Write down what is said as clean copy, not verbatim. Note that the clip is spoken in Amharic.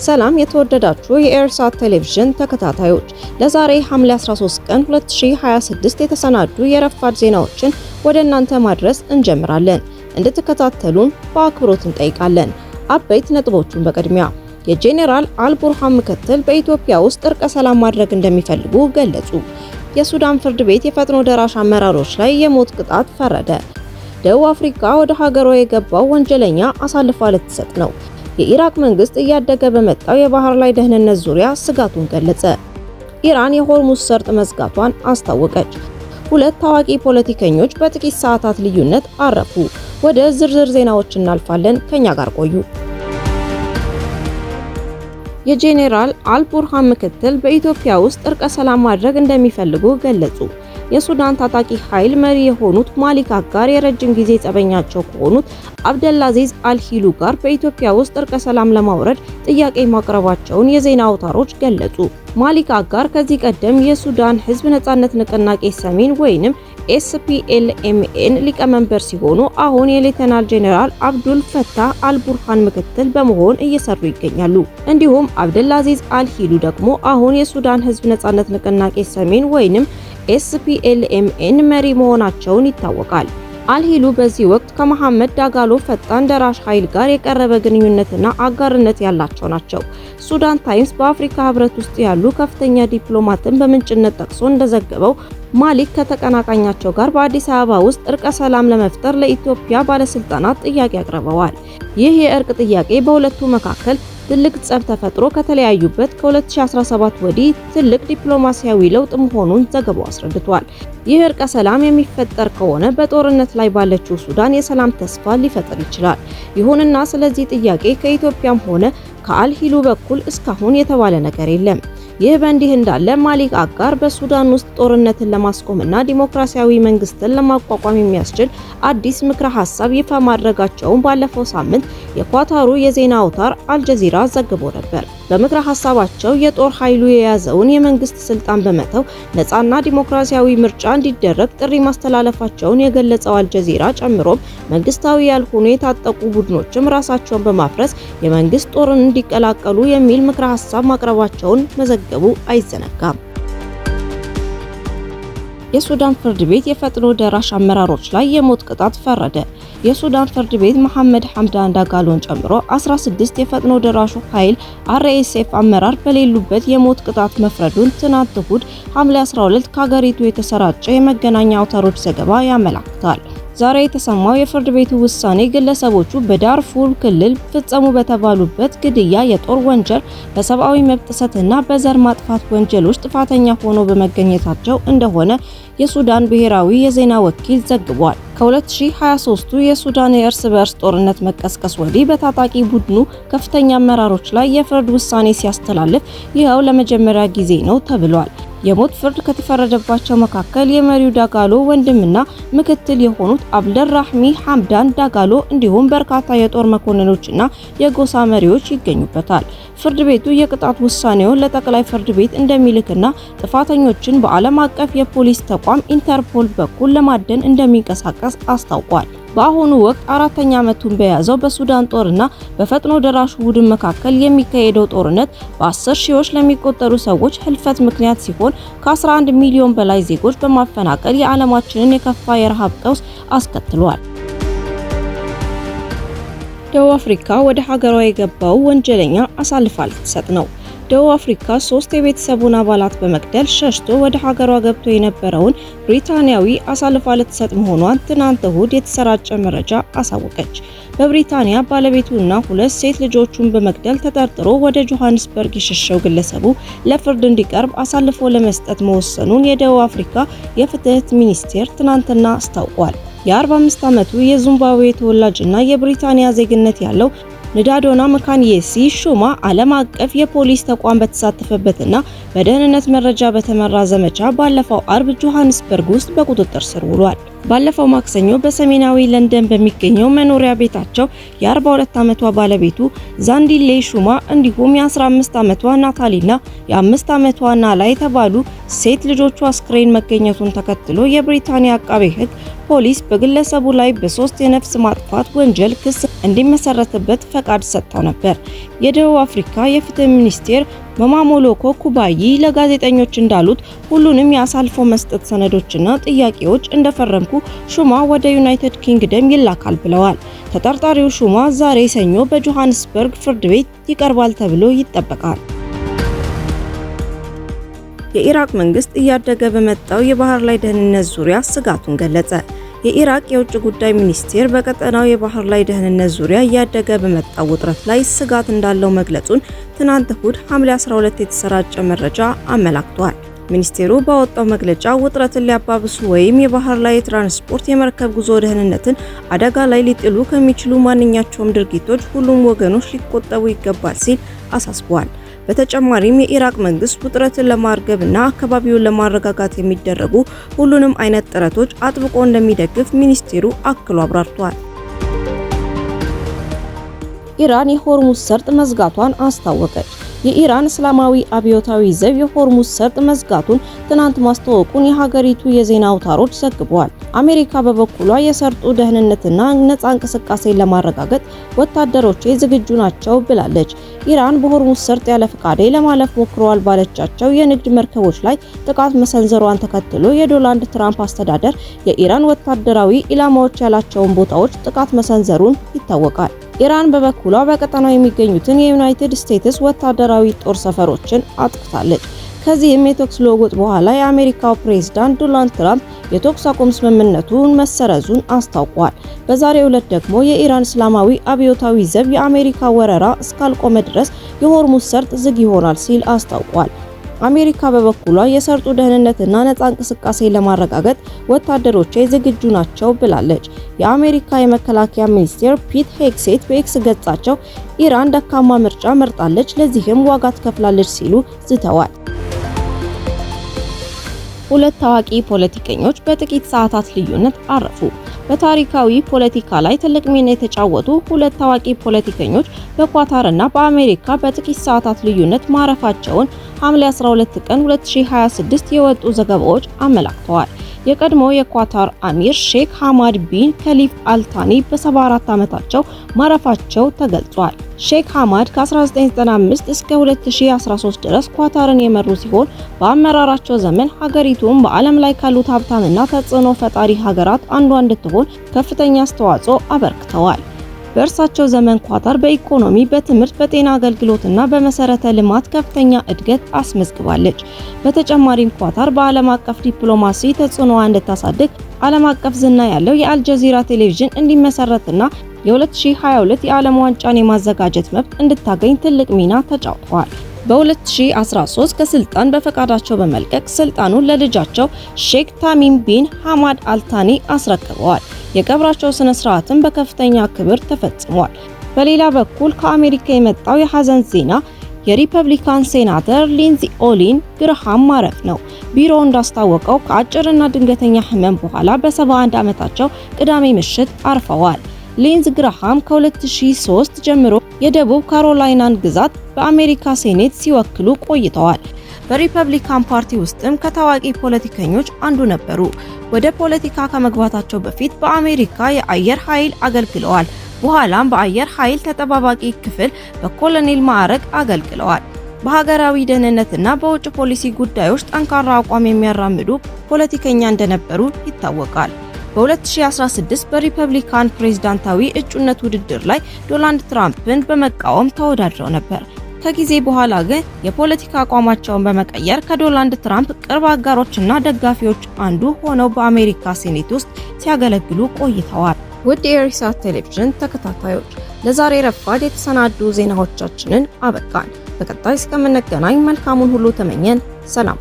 ሰላም የተወደዳችሁ የኤርሳት ቴሌቪዥን ተከታታዮች፣ ለዛሬ ሐምሌ 13 ቀን 2026 የተሰናዱ የረፋድ ዜናዎችን ወደ እናንተ ማድረስ እንጀምራለን። እንድትከታተሉን በአክብሮት እንጠይቃለን። አበይት ነጥቦቹን በቅድሚያ የጄኔራል አልቡርሃን ምክትል በኢትዮጵያ ውስጥ እርቀ ሰላም ማድረግ እንደሚፈልጉ ገለጹ። የሱዳን ፍርድ ቤት የፈጥኖ ደራሽ አመራሮች ላይ የሞት ቅጣት ፈረደ። ደቡብ አፍሪካ ወደ ሀገሯ የገባው ወንጀለኛ አሳልፋ ልትሰጥ ነው። የኢራቅ መንግስት እያደገ በመጣው የባህር ላይ ደህንነት ዙሪያ ስጋቱን ገለጸ። ኢራን የሆርሙዝ ሰርጥ መዝጋቷን አስታወቀች። ሁለት ታዋቂ ፖለቲከኞች በጥቂት ሰዓታት ልዩነት አረፉ። ወደ ዝርዝር ዜናዎች እናልፋለን። ከኛ ጋር ቆዩ። የጄኔራል አልቡርሃን ምክትል በኢትዮጵያ ውስጥ እርቀ ሰላም ማድረግ እንደሚፈልጉ ገለጹ። የሱዳን ታጣቂ ኃይል መሪ የሆኑት ማሊክ አጋር የረጅም ጊዜ ጸበኛቸው ከሆኑት አብደላዚዝ አልሂሉ ጋር በኢትዮጵያ ውስጥ እርቀ ሰላም ለማውረድ ጥያቄ ማቅረባቸውን የዜና አውታሮች ገለጹ። ማሊክ አጋር ከዚህ ቀደም የሱዳን ሕዝብ ነጻነት ንቅናቄ ሰሜን ወይንም ኤስፒኤልኤምኤን ሊቀመንበር ሲሆኑ አሁን የሌተናል ጄኔራል አብዱል ፈታህ አልቡርሃን ምክትል በመሆን እየሰሩ ይገኛሉ። እንዲሁም አብደላዚዝ አልሂሉ ደግሞ አሁን የሱዳን ሕዝብ ነጻነት ንቅናቄ ሰሜን ወይንም ኤስፒኤልኤምኤን መሪ መሆናቸውን ይታወቃል። አልሂሉ በዚህ ወቅት ከመሐመድ ዳጋሎ ፈጣን ደራሽ ኃይል ጋር የቀረበ ግንኙነትና አጋርነት ያላቸው ናቸው። ሱዳን ታይምስ በአፍሪካ ህብረት ውስጥ ያሉ ከፍተኛ ዲፕሎማትን በምንጭነት ጠቅሶ እንደዘገበው ማሊክ ከተቀናቃኛቸው ጋር በአዲስ አበባ ውስጥ እርቀ ሰላም ለመፍጠር ለኢትዮጵያ ባለስልጣናት ጥያቄ አቅርበዋል። ይህ የእርቅ ጥያቄ በሁለቱ መካከል ትልቅ ጸብ ተፈጥሮ ከተለያዩበት ከ2017 ወዲህ ትልቅ ዲፕሎማሲያዊ ለውጥ መሆኑን ዘገባው አስረድቷል። ይህ እርቀ ሰላም የሚፈጠር ከሆነ በጦርነት ላይ ባለችው ሱዳን የሰላም ተስፋ ሊፈጥር ይችላል። ይሁንና ስለዚህ ጥያቄ ከኢትዮጵያም ሆነ ከአልሂሉ በኩል እስካሁን የተባለ ነገር የለም። ይህ በእንዲህ እንዳለ ማሊክ አጋር በሱዳን ውስጥ ጦርነትን ለማስቆምና ዲሞክራሲያዊ መንግስትን ለማቋቋም የሚያስችል አዲስ ምክረ ሀሳብ ይፋ ማድረጋቸውን ባለፈው ሳምንት የኳታሩ የዜና አውታር አልጀዚራ ዘግቦ ነበር። በምክረ ሀሳባቸው የጦር ኃይሉ የያዘውን የመንግስት ስልጣን በመተው ነፃና ዲሞክራሲያዊ ምርጫ እንዲደረግ ጥሪ ማስተላለፋቸውን የገለጸው አልጀዚራ ጨምሮም መንግስታዊ ያልሆኑ የታጠቁ ቡድኖችም ራሳቸውን በማፍረስ የመንግስት ጦርን እንዲቀላቀሉ የሚል ምክረ ሀሳብ ማቅረባቸውን መዘገቡ አይዘነጋም። የሱዳን ፍርድ ቤት የፈጥኖ ደራሽ አመራሮች ላይ የሞት ቅጣት ፈረደ። የሱዳን ፍርድ ቤት መሐመድ ሐምዳን ዳጋሎን ጨምሮ 16 የፈጥኖ ደራሹ ኃይል አርኤስኤፍ አመራር በሌሉበት የሞት ቅጣት መፍረዱን ትናንት እሁድ ሐምሌ 12 ከሀገሪቱ የተሰራጨ የመገናኛ አውታሮች ዘገባ ያመለክታል። ዛሬ የተሰማው የፍርድ ቤቱ ውሳኔ ግለሰቦቹ በዳርፉር ክልል ፈጸሙ በተባሉበት ግድያ፣ የጦር ወንጀል፣ በሰብአዊ መብት ጥሰትና በዘር ማጥፋት ወንጀሎች ጥፋተኛ ሆነው በመገኘታቸው እንደሆነ የሱዳን ብሔራዊ የዜና ወኪል ዘግቧል። ከ2023ቱ የሱዳን የእርስ በርስ ጦርነት መቀስቀስ ወዲህ በታጣቂ ቡድኑ ከፍተኛ አመራሮች ላይ የፍርድ ውሳኔ ሲያስተላልፍ ይኸው ለመጀመሪያ ጊዜ ነው ተብሏል። የሞት ፍርድ ከተፈረደባቸው መካከል የመሪው ዳጋሎ ወንድምና ምክትል የሆኑት አብደራህሚ ሐምዳን ዳጋሎ እንዲሁም በርካታ የጦር መኮንኖችና የጎሳ መሪዎች ይገኙበታል። ፍርድ ቤቱ የቅጣት ውሳኔውን ለጠቅላይ ፍርድ ቤት እንደሚልክና ጥፋተኞችን በዓለም አቀፍ የፖሊስ ተቋም ኢንተርፖል በኩል ለማደን እንደሚንቀሳቀስ አስታውቋል። በአሁኑ ወቅት አራተኛ ዓመቱን በያዘው በሱዳን ጦርና በፈጥኖ ደራሹ ቡድን መካከል የሚካሄደው ጦርነት በ10 ሺዎች ለሚቆጠሩ ሰዎች ህልፈት ምክንያት ሲሆን ከ11 ሚሊዮን በላይ ዜጎች በማፈናቀል የዓለማችንን የከፋ የረሃብ ቀውስ አስከትሏል። ደቡብ አፍሪካ ወደ ሀገሯ የገባው ወንጀለኛ አሳልፋ ልትሰጥ ነው። ደቡብ አፍሪካ 3 የቤተሰቡን አባላት በመግደል ሸሽቶ ወደ ሀገሯ ገብቶ የነበረውን ብሪታንያዊ አሳልፋ ልትሰጥ መሆኗን ትናንት እሁድ የተሰራጨ መረጃ አሳወቀች። በብሪታንያ ባለቤቱና 2 ሴት ልጆቹን በመግደል ተጠርጥሮ ወደ ጆሃንስበርግ የሸሸው ግለሰቡ ለፍርድ እንዲቀርብ አሳልፎ ለመስጠት መወሰኑን የደቡብ አፍሪካ የፍትህ ሚኒስቴር ትናንትና አስታውቋል። የ45 ዓመቱ የዚምባብዌ ተወላጅና የብሪታንያ ዜግነት ያለው ንዳዶና መካኒየሲ ሹማ ዓለም አቀፍ የፖሊስ ተቋም በተሳተፈበትና በደህንነት መረጃ በተመራ ዘመቻ ባለፈው አርብ ጆሃንስበርግ ውስጥ በቁጥጥር ስር ውሏል። ባለፈው ማክሰኞ በሰሜናዊ ለንደን በሚገኘው መኖሪያ ቤታቸው የ42 ዓመቷ ባለቤቱ ዛንዲሌ ሹማ እንዲሁም የ15 ዓመቷ ናታሊና የ5 ዓመቷ ናላ የተባሉ ሴት ልጆቿ አስክሬን መገኘቱን ተከትሎ የብሪታንያ አቃቤ ሕግ ፖሊስ በግለሰቡ ላይ በ3 የነፍስ ማጥፋት ወንጀል ክስ እንዲመሰረትበት ፈቃድ ሰጥተው ነበር። የደቡብ አፍሪካ የፍትህ ሚኒስቴር መማሞሎኮ ኩባይ ለጋዜጠኞች እንዳሉት ሁሉንም የአሳልፎ መስጠት ሰነዶችና ጥያቄዎች እንደፈረምኩ ሹማ ወደ ዩናይትድ ኪንግደም ይላካል ብለዋል። ተጠርጣሪው ሹማ ዛሬ ሰኞ በጆሃንስበርግ ፍርድ ቤት ይቀርባል ተብሎ ይጠበቃል። የኢራቅ መንግስት እያደገ በመጣው የባህር ላይ ደህንነት ዙሪያ ስጋቱን ገለጸ። የኢራቅ የውጭ ጉዳይ ሚኒስቴር በቀጠናው የባህር ላይ ደህንነት ዙሪያ እያደገ በመጣው ውጥረት ላይ ስጋት እንዳለው መግለጹን ትናንት እሁድ ሐምሌ 12 የተሰራጨ መረጃ አመላክቷል። ሚኒስቴሩ ባወጣው መግለጫ ውጥረትን ሊያባብሱ ወይም የባህር ላይ የትራንስፖርት የመርከብ ጉዞ ደህንነትን አደጋ ላይ ሊጥሉ ከሚችሉ ማንኛቸውም ድርጊቶች ሁሉም ወገኖች ሊቆጠቡ ይገባል ሲል አሳስቧል። በተጨማሪም የኢራቅ መንግስት ውጥረትን ለማርገብና አካባቢውን ለማረጋጋት የሚደረጉ ሁሉንም አይነት ጥረቶች አጥብቆ እንደሚደግፍ ሚኒስቴሩ አክሎ አብራርቷል። ኢራን የሆርሙዝ ሰርጥ መዝጋቷን አስታወቀች። የኢራን እስላማዊ አብዮታዊ ዘብ የሆርሙዝ ሰርጥ መዝጋቱን ትናንት ማስታወቁን የሀገሪቱ የዜና አውታሮች ዘግበዋል። አሜሪካ በበኩሏ የሰርጡ ደህንነትና ነፃ እንቅስቃሴን ለማረጋገጥ ወታደሮች ዝግጁ ናቸው ብላለች። ኢራን በሆርሙዝ ሰርጥ ያለ ፈቃድ ለማለፍ ሞክረዋል ባለቻቸው የንግድ መርከቦች ላይ ጥቃት መሰንዘሯን ተከትሎ የዶናልድ ትራምፕ አስተዳደር የኢራን ወታደራዊ ኢላማዎች ያላቸውን ቦታዎች ጥቃት መሰንዘሩን ይታወቃል። ኢራን በበኩሏ በቀጠናው የሚገኙትን የዩናይትድ ስቴትስ ወታደራዊ ጦር ሰፈሮችን አጥቅታለች። ከዚህም የተኩስ ልውውጥ በኋላ የአሜሪካው ፕሬዝዳንት ዶናልድ ትራምፕ የተኩስ አቁም ስምምነቱን መሰረዙን አስታውቋል። በዛሬው ዕለት ደግሞ የኢራን እስላማዊ አብዮታዊ ዘብ የአሜሪካ ወረራ እስካልቆመ ድረስ የሆርሙዝ ሰርጥ ዝግ ይሆናል ሲል አስታውቋል። አሜሪካ በበኩሏ የሰርጡ ደህንነትና ነፃ እንቅስቃሴ ለማረጋገጥ ወታደሮች ዝግጁ ናቸው ብላለች። የአሜሪካ የመከላከያ ሚኒስቴር ፒት ሄግሴት በኤክስ ገጻቸው ኢራን ደካማ ምርጫ መርጣለች፣ ለዚህም ዋጋ ትከፍላለች ሲሉ ዝተዋል። ሁለት ታዋቂ ፖለቲከኞች በጥቂት ሰዓታት ልዩነት አረፉ። በታሪካዊ ፖለቲካ ላይ ትልቅ ሚና የተጫወቱ ሁለት ታዋቂ ፖለቲከኞች በኳታርና በአሜሪካ በጥቂት ሰዓታት ልዩነት ማረፋቸውን ሐምሌ 12 ቀን 2026 የወጡ ዘገባዎች አመላክተዋል። የቀድሞ የኳታር አሚር ሼክ ሐማድ ቢን ከሊፍ አልታኒ በ74 ዓመታቸው ማረፋቸው ተገልጿል። ሼክ ሐማድ ከ1995 እስከ 2013 ድረስ ኳታርን የመሩ ሲሆን በአመራራቸው ዘመን ሀገሪቱን በዓለም ላይ ካሉት ሀብታምና ተጽዕኖ ፈጣሪ ሀገራት አንዷ እንድትሆን ከፍተኛ አስተዋጽኦ አበርክተዋል። በእርሳቸው ዘመን ኳታር በኢኮኖሚ፣ በትምህርት፣ በጤና አገልግሎትና በመሰረተ ልማት ከፍተኛ እድገት አስመዝግባለች። በተጨማሪም ኳታር በዓለም አቀፍ ዲፕሎማሲ ተጽዕኖዋ እንድታሳድግ ዓለም አቀፍ ዝና ያለው የአልጀዚራ ቴሌቪዥን እንዲመሰረትና የ2022 የዓለም ዋንጫን የማዘጋጀት መብት እንድታገኝ ትልቅ ሚና ተጫውተዋል። በ2013 ከስልጣን በፈቃዳቸው በመልቀቅ ስልጣኑን ለልጃቸው ሼክ ታሚም ቢን ሐማድ አልታኒ አስረክበዋል። የቀብራቸው ስነ ስርዓትም በከፍተኛ ክብር ተፈጽሟል። በሌላ በኩል ከአሜሪካ የመጣው የሐዘን ዜና የሪፐብሊካን ሴናተር ሊንዚ ኦሊን ግርሃም ማረፍ ነው። ቢሮው እንዳስታወቀው ከአጭርና ድንገተኛ ህመም በኋላ በ71 ዓመታቸው ቅዳሜ ምሽት አርፈዋል። ሊንዝ ግርሃም ከ2003 ጀምሮ የደቡብ ካሮላይናን ግዛት በአሜሪካ ሴኔት ሲወክሉ ቆይተዋል። በሪፐብሊካን ፓርቲ ውስጥም ከታዋቂ ፖለቲከኞች አንዱ ነበሩ። ወደ ፖለቲካ ከመግባታቸው በፊት በአሜሪካ የአየር ኃይል አገልግለዋል። በኋላም በአየር ኃይል ተጠባባቂ ክፍል በኮሎኔል ማዕረግ አገልግለዋል። በሀገራዊ ደህንነትና በውጭ ፖሊሲ ጉዳዮች ጠንካራ አቋም የሚያራምዱ ፖለቲከኛ እንደነበሩ ይታወቃል። በ2016 በሪፐብሊካን ፕሬዝዳንታዊ እጩነት ውድድር ላይ ዶናልድ ትራምፕን በመቃወም ተወዳድረው ነበር። ከጊዜ በኋላ ግን የፖለቲካ አቋማቸውን በመቀየር ከዶናልድ ትራምፕ ቅርብ አጋሮችና ደጋፊዎች አንዱ ሆነው በአሜሪካ ሴኔት ውስጥ ሲያገለግሉ ቆይተዋል። ውድ የኢሳት ቴሌቪዥን ተከታታዮች ለዛሬ ረፋድ የተሰናዱ ዜናዎቻችንን አበቃን። በቀጣይ እስከምንገናኝ መልካሙን ሁሉ ተመኘን። ሰላም።